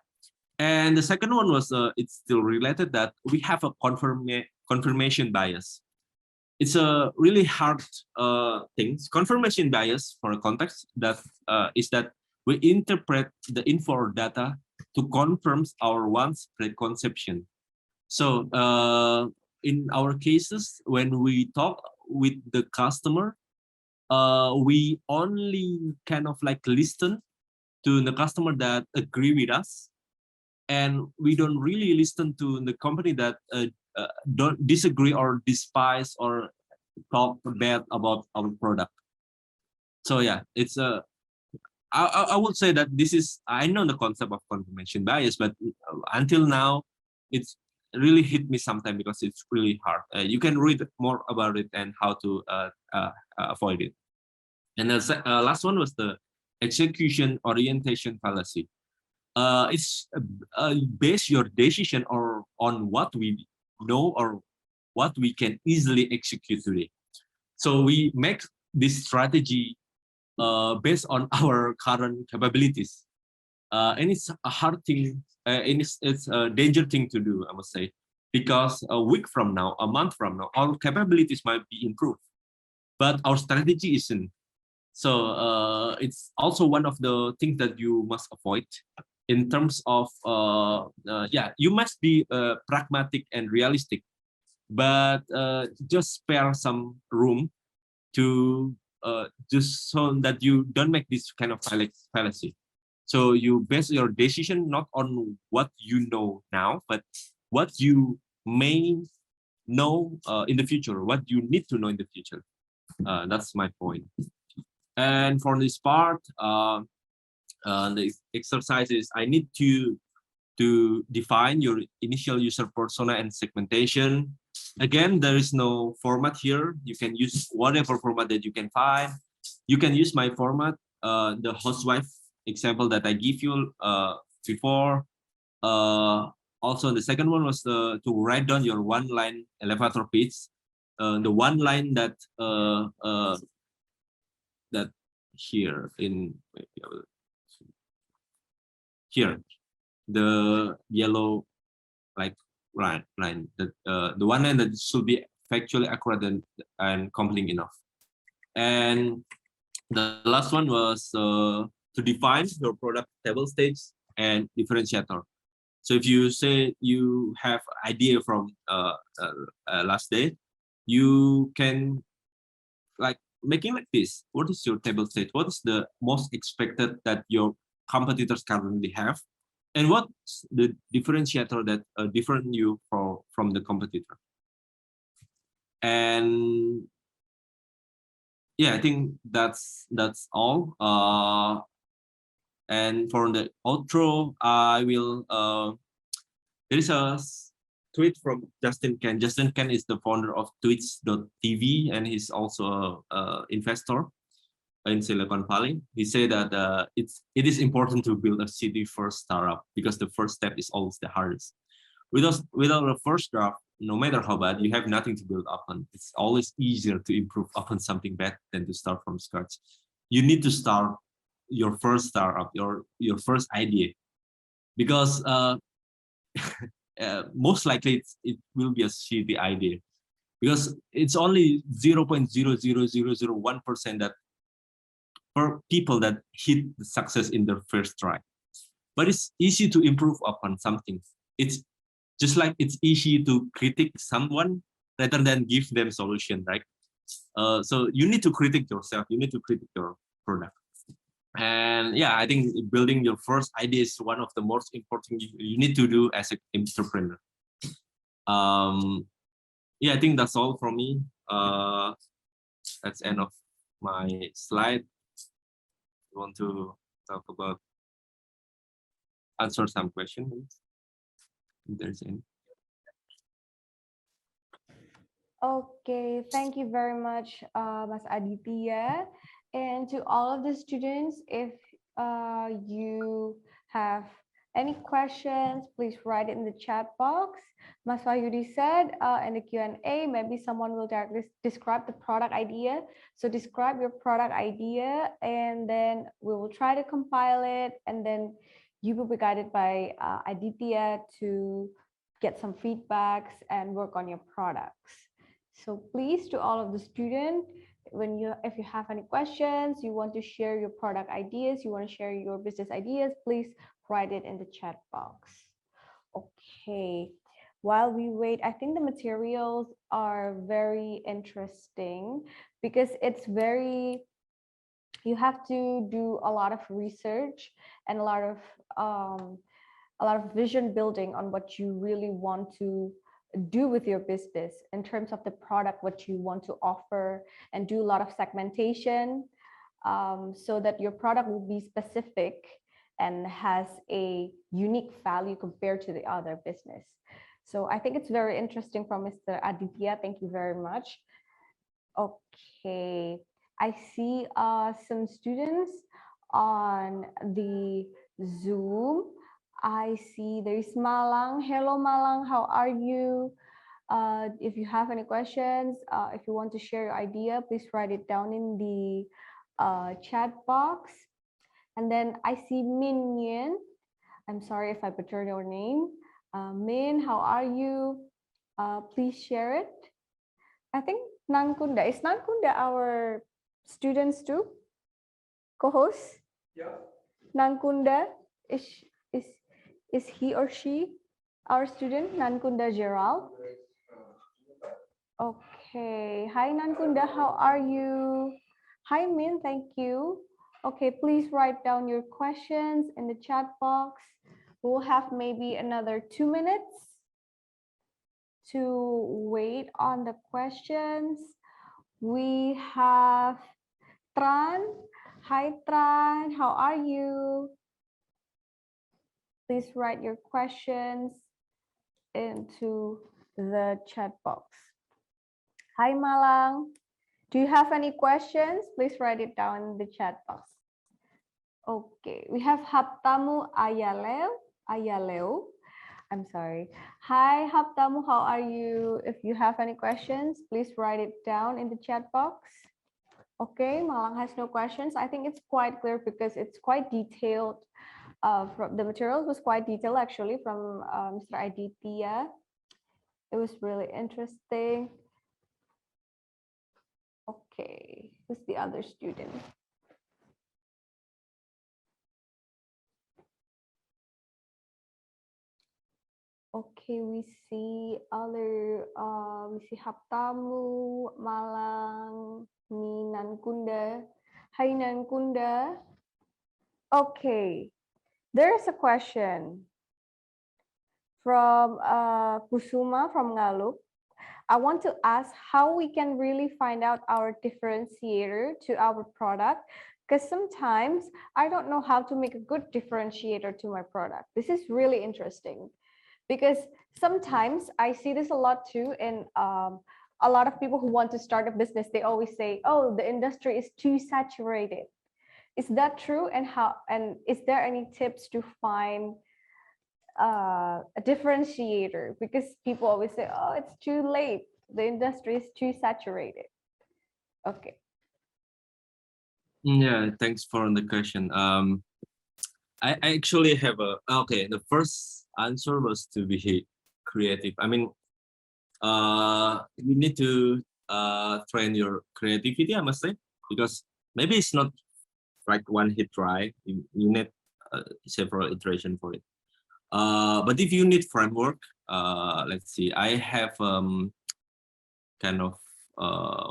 And the second one was it's still related that we have a confirmation bias. It's a really hard thing. Confirmation bias, for a context, that is that we interpret the info or data to confirm our once preconception. So in our cases, when we talk with the customer, we only kind of like listen to the customer that agree with us, and we don't really listen to the company that don't disagree or despise or talk bad about our product. So yeah, it's I would say that this is, I know the concept of confirmation bias, but until now it's really hit me sometimes because it's really hard. You can read more about it and how to avoid it. And the last one was the execution orientation fallacy. It's base your decision on what we know or what we can easily execute today. So we make this strategy based on our current capabilities. And it's a hard thing, and it's a danger thing to do, I must say, because a week from now, a month from now, our capabilities might be improved, but our strategy isn't. So it's also one of the things that you must avoid in terms of, yeah, you must be pragmatic and realistic, but just spare some room to just so that you don't make this kind of fallacy. So you base your decision not on what you know now, but what you may know in the future, what you need to know in the future. That's my point. And for this part, the exercise is I need to define your initial user persona and segmentation. Again, there is no format here. You can use whatever format that you can find. You can use my format, the housewife example that I give you before. Also, the second one was to write down your one-line elevator pitch. The one line that that here in here, the yellow like line that the one line that should be factually accurate and compelling enough. And the last one was to define your product table stakes and differentiator. So if you say you have idea from last day, you can like making like this. What is your table state? What is the most expected that your competitors currently have? And what's the differentiator that different you from the competitor? And yeah, I think that's all. And for the outro, I will there is a tweet from Justin Ken. Justin Ken is the founder of Twitch.tv, and he's also a investor in Silicon Valley. He said that it is important to build a city first startup because the first step is always the hardest. Without a first draft, no matter how bad, you have nothing to build upon. It's always easier to improve upon something bad than to start from scratch. You need to start your first startup, your first idea, because most likely it will be a shitty idea, because it's only 0.00001% that for people that hit the success in their first try. But it's easy to improve upon something. It's just like it's easy to critique someone rather than give them solution, right? So you need to critique yourself. You need to critique your product. And yeah, I think building your first idea is one of the most important you need to do as an entrepreneur. Yeah, I think that's all from me. That's the end of my slide. I want to talk about, answer some questions if there's any. Okay, thank you very much, Mas Aditya. And to all of the students, if you have any questions, please write it in the chat box. Mas Wahyudi said in the Q&A, maybe someone will directly describe the product idea. So describe your product idea, and then we will try to compile it, and then you will be guided by Aditya to get some feedbacks and work on your products. So please, to all of the students, if you have any questions, you want to share your product ideas, you want to share your business ideas, please write it in the chat box. Okay, while we wait, I think the materials are very interesting because you have to do a lot of research and a lot of vision building on what you really want to do with your business in terms of the product, what you want to offer, and do a lot of segmentation so that your product will be specific and has a unique value compared to the other business. So I think it's very interesting from Mr. Aditya. Thank you very much. Okay, I see some students on the Zoom. I see there is Malang. Hello, Malang. How are you? If you have any questions, if you want to share your idea, please write it down in the chat box. And then I see Min Nguyen. I'm sorry if I butchered your name. Min, how are you? Please share it. I think Nankunda. Is Nankunda our students too? Co-host? Yeah. Nankunda, is, is, is he or she our student? Nankunda Gerald? Okay. Hi, Nankunda. How are you? Hi, Min. Thank you. Okay, please write down your questions in the chat box. We'll have maybe another 2 minutes to wait on the questions. We have Tran. Hi, Tran. How are you? Please write your questions into the chat box. Hi, Malang. Do you have any questions? Please write it down in the chat box. Okay, we have Haptamu Ayaleo. I'm sorry. Hi, Haptamu, how are you? If you have any questions, please write it down in the chat box. Okay, Malang has no questions. I think it's quite clear because it's quite detailed. From the material was quite detailed actually from Mr. Aditya. It was really interesting. Okay, who's the other student? Okay, we see other, we see Haptamu, Malang, ni Nankunda. Hi, Nankunda. Okay, there's a question from Kusuma from Ngaluk. I want to ask how we can really find out our differentiator to our product, because sometimes I don't know how to make a good differentiator to my product. This is really interesting because sometimes I see this a lot too in a lot of people who want to start a business. They always say, oh, the industry is too saturated. Is that true? And is there any tips to find a differentiator? Because people always say, oh, it's too late, the industry is too saturated. Okay. Yeah, thanks for the question. I actually have a, okay, the first answer was to be creative. I mean, you need to train your creativity, I must say, because maybe it's not like one hit try. You need several iteration for it. But if you need framework, let's see, I have kind of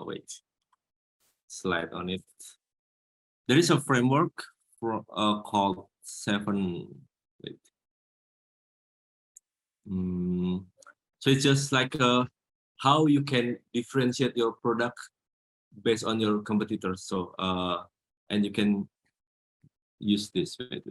wait, slide on it. There is a framework for called 7. Wait. So it's just like how you can differentiate your product based on your competitors. So and you can use this. Wait.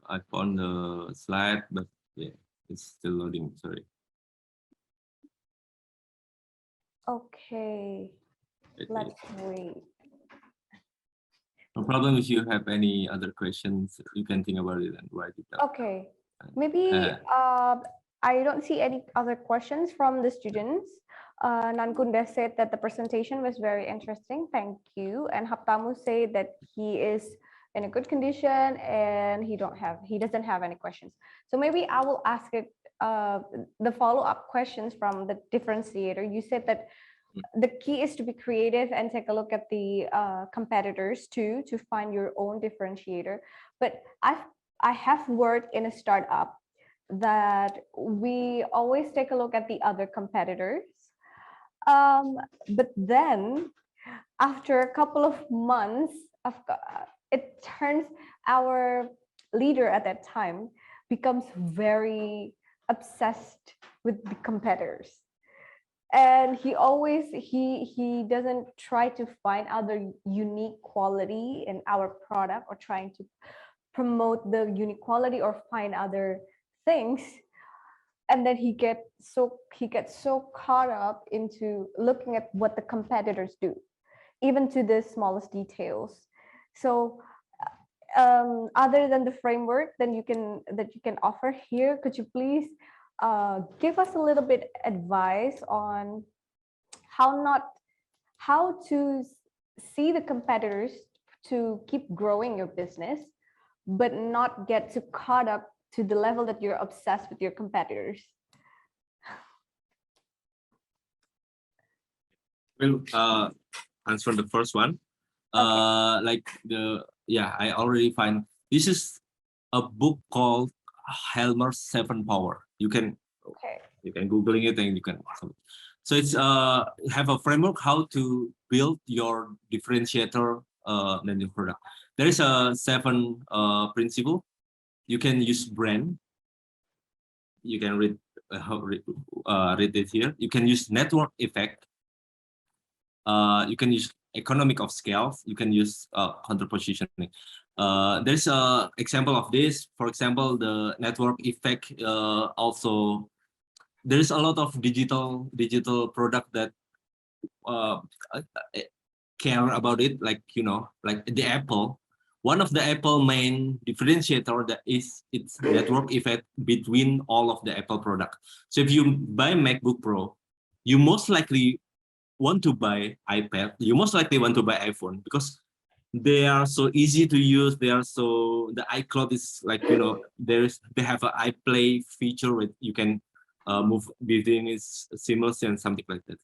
I found the slide, but yeah, it's still loading. Sorry. Okay. Let's wait. No problem. If you have any other questions, you can think about it and write it down. Okay. Maybe I don't see any other questions from the students. Nankunda said that the presentation was very interesting. Thank you. And Haptamu said that he is in a good condition and he doesn't have any questions. So maybe I will ask it the follow-up questions from the differentiator. You said that the key is to be creative and take a look at the competitors too to find your own differentiator. But I have worked in a startup that we always take a look at the other competitors. But then after a couple of months, it turns our leader at that time becomes very obsessed with the competitors, and he doesn't try to find other unique quality in our product or trying to promote the unique quality or find other things. And then he gets so caught up into looking at what the competitors do, even to the smallest details. So other than the framework that you can offer here, could you please give us a little bit advice on how to see the competitors to keep growing your business, but not get too caught up to the level that you're obsessed with your competitors? Well, answer the first one. Like I already find this is a book called Helmer's 7 Power. You can Googling it and you can. So it's have a framework how to build your differentiator in your product. There is a 7 principle. You can use brand. You can read it here. You can use network effect. You can use economic of scale. You can use counter positioning. There's an example of this. For example, the network effect. Also, there is a lot of digital product that care about it. Like like the Apple. One of the Apple main differentiator that is its network effect between all of the Apple product. So if you buy MacBook Pro, you most likely want to buy iPad. You most likely want to buy iPhone because they are so easy to use. They are so the iCloud is like they have an iPlay feature where you can move between it's seamless and something like that.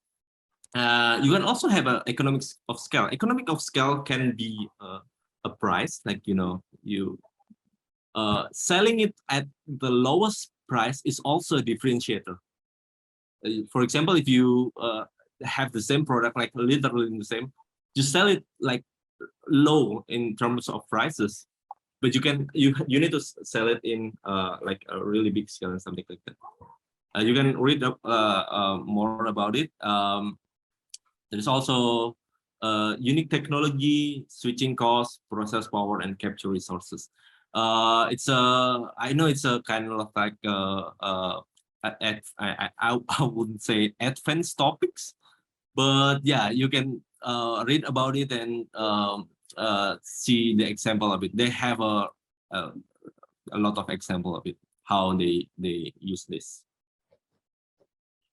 You can also have an economics of scale. Economic of scale can be a price, like you selling it at the lowest price is also a differentiator. For example, if you have the same product, like literally the same, you sell it like low in terms of prices, but you need to sell it in like a really big scale and something like that. You can read up more about it. There's also unique technology, switching costs, process power, and capture resources. I know it's a kind of like I wouldn't say advanced topics, but yeah, you can read about it and see the example of it. They have a lot of example of it, how they use this.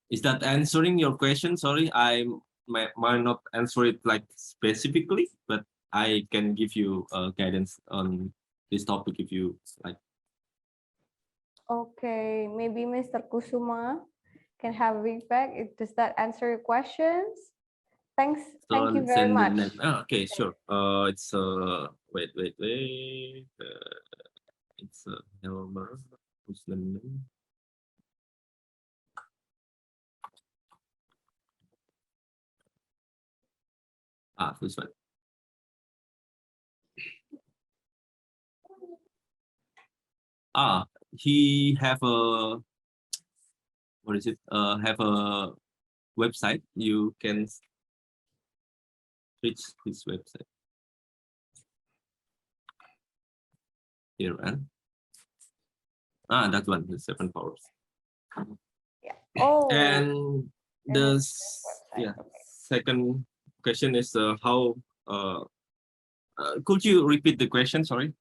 Is that answering your question? Sorry, I might not answer it like specifically, but I can give you guidance on this topic if you like. Okay, maybe Mr. Kusuma can have a feedback. Does that answer your questions? Thank you very much. Okay, sure. It's wait. It's Helmer. Who's the name? This one. He have a what is it? Have a website. You can reach his website here and that one, the 7 powers. Yeah. Oh. And the second question is how could you repeat the question? Sorry.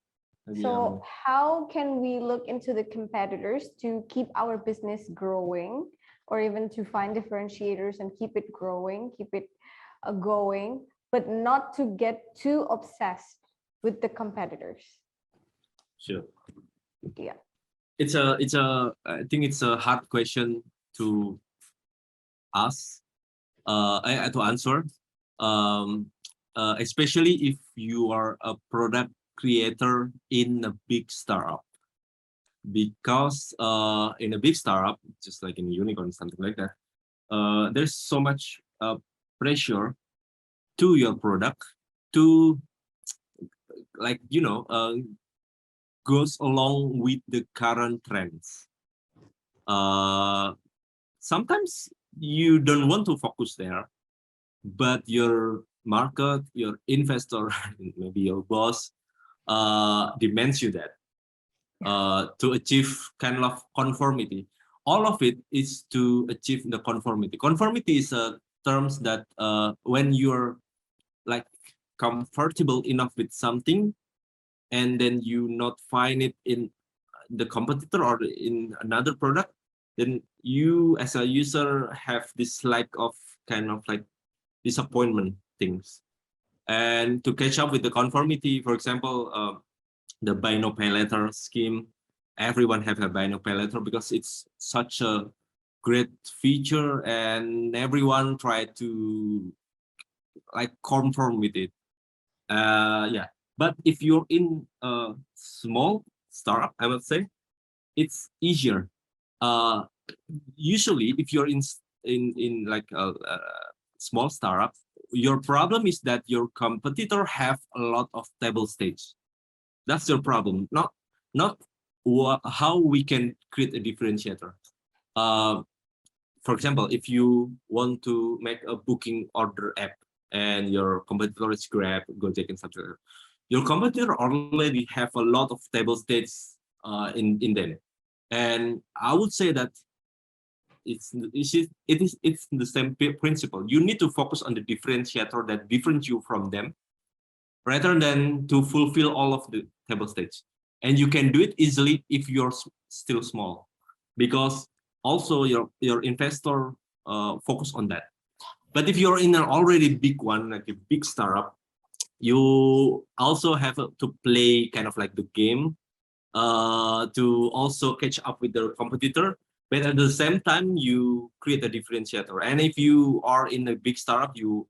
So how can we look into the competitors to keep our business growing, or even to find differentiators and keep it growing, keep it going, but not to get too obsessed with the competitors? Sure. Yeah. I think it's a hard question to ask, to answer, especially if you are a product creator in a big startup, because in a big startup, just like in a unicorn, something like that, there's so much pressure to your product to goes along with the current trends. Sometimes you don't want to focus there, but your market, your investor, maybe your boss demands you that to achieve kind of conformity. All of it is to achieve the conformity. Conformity is a terms that when you're like comfortable enough with something, and then you not find it in the competitor or in another product, then you as a user have this lack of kind of like disappointment things. And to catch up with the conformity, for example, the buy no pay later scheme, everyone have a buy no pay later because it's such a great feature and everyone try to like conform with it. Yeah, but if you're in a small startup, I would say it's easier. Usually if you're in like a small startup, your problem is that your competitor have a lot of table stakes. That's your problem, not how we can create a differentiator. For example, if you want to make a booking order app and your competitor is Grab, Gojek, and such, your competitor already have a lot of table stakes in them. And I would say that it's the same principle. You need to focus on the differentiator that differentiates you from them, rather than to fulfill all of the table stakes. And you can do it easily if you're still small, because also your investor focus on that. But if you're in an already big one, like a big startup, you also have to play kind of like the game to also catch up with the competitor. But at the same time, you create a differentiator. And if you are in a big startup, you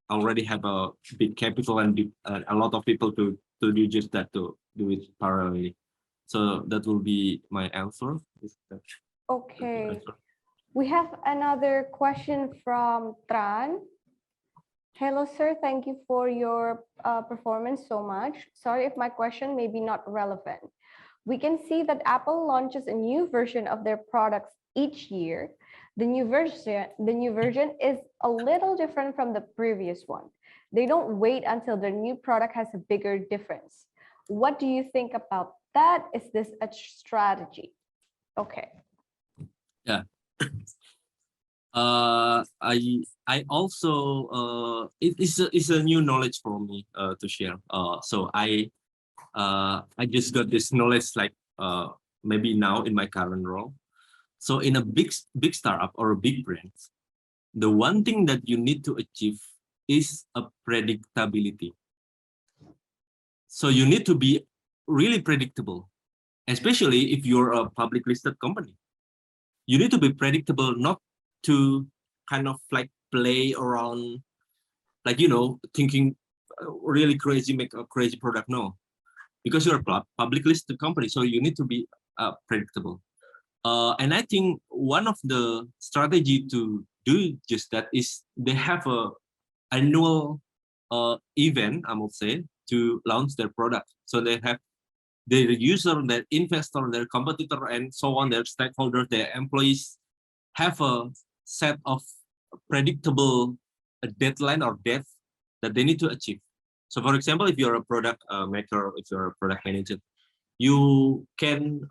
already have a big capital and a lot of people to do just that, to do it parallelly. So that will be my answer. Okay, we have another question from Tran. Hello, sir. Thank you for your performance so much. Sorry if my question may be not relevant. We can see that Apple launches a new version of their products each year. The new version is a little different from the previous one. They don't wait until the new product has a bigger difference. What do you think about that? Is this a strategy? Okay. Yeah. I also it's a new knowledge for me to share. So I just got this knowledge like maybe now in my current role. So in a big startup or a big brand, the one thing that you need to achieve is a predictability. So you need to be really predictable, especially if you're a public listed company. You need to be predictable, not to kind of like play around, like, thinking really crazy, make a crazy product. No, because you're a public listed company, so you need to be predictable. And I think one of the strategy to do just that is they have a annual event, I would say, to launch their product. So they have their user, their investor, their competitor, and so on, their stakeholders, their employees have a set of predictable deadline or depth that they need to achieve. So for example, if you're a product maker, if you're a product manager, you can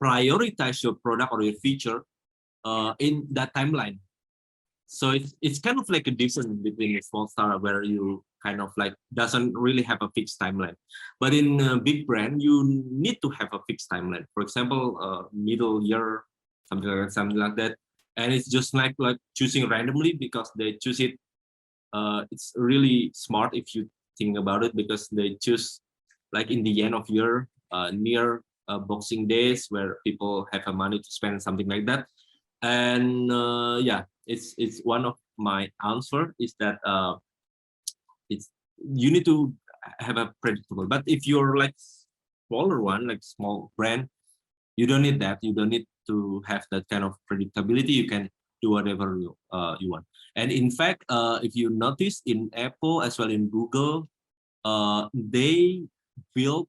prioritize your product or your feature in that timeline. So it's kind of like a difference between a small startup where you kind of like doesn't really have a fixed timeline. But in a big brand, you need to have a fixed timeline. For example, middle year, something like that. And it's just like choosing randomly because they choose it. It's really smart if you think about it, because they choose like in the end of year, near Boxing Days, where people have a money to spend, something like that. And yeah, it's one of my answer is that it's you need to have a predictable. But if you're like smaller one, like small brand, you don't need that. You don't need to have that kind of predictability. You can do whatever you want. And in fact, if you notice in Apple as well in Google, they built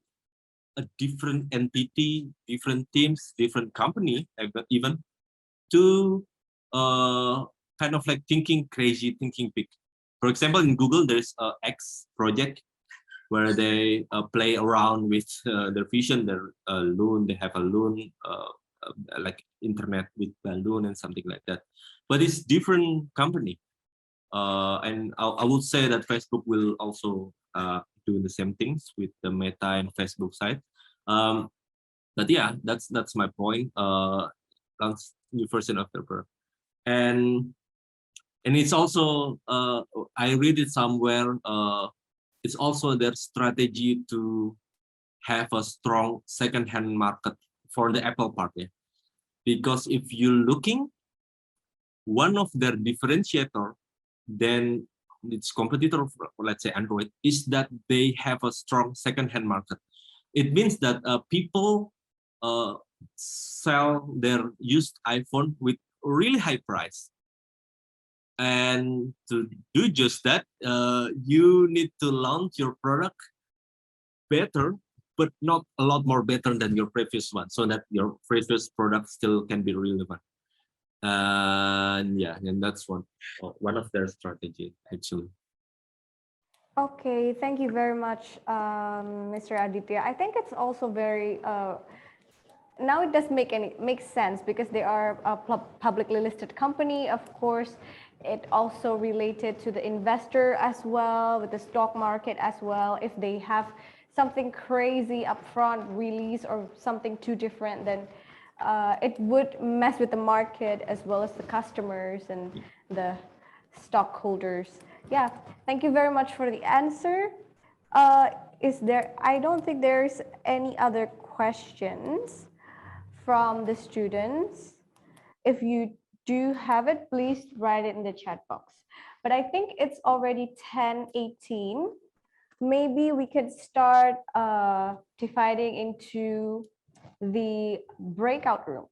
a different entity, different teams, different company, even to kind of like thinking crazy, thinking big. For example, in Google, there's a X project where they play around with their vision, their loon. They have a loon, like internet with balloon and something like that. But it's different company. And I would say that Facebook will also do the same things with the Meta and Facebook side. But yeah, that's my point. New version of the verb, and it's also I read it somewhere. It's also their strategy to have a strong second-hand market for the Apple part, yeah. Because if you're looking, one of their differentiator then its competitor, let's say Android, is that they have a strong second-hand market. It means that people sell their used iPhone with really high price. And to do just that, you need to launch your product better, but not a lot more better than your previous one, so that your previous product still can be relevant. And yeah, and that's one of their strategy actually. Okay, thank you very much, Mr. Aditya. I think it's also very now it does make sense because they are a publicly listed company. Of course, it also related to the investor as well, with the stock market as well. If they have something crazy upfront release or something too different, then it would mess with the market as well as the customers and the stockholders. Yeah, thank you very much for the answer. I don't think there's any other questions from the students. If you do have it, please write it in the chat box. But I think it's already 10:18. Maybe we could start dividing into the breakout rooms.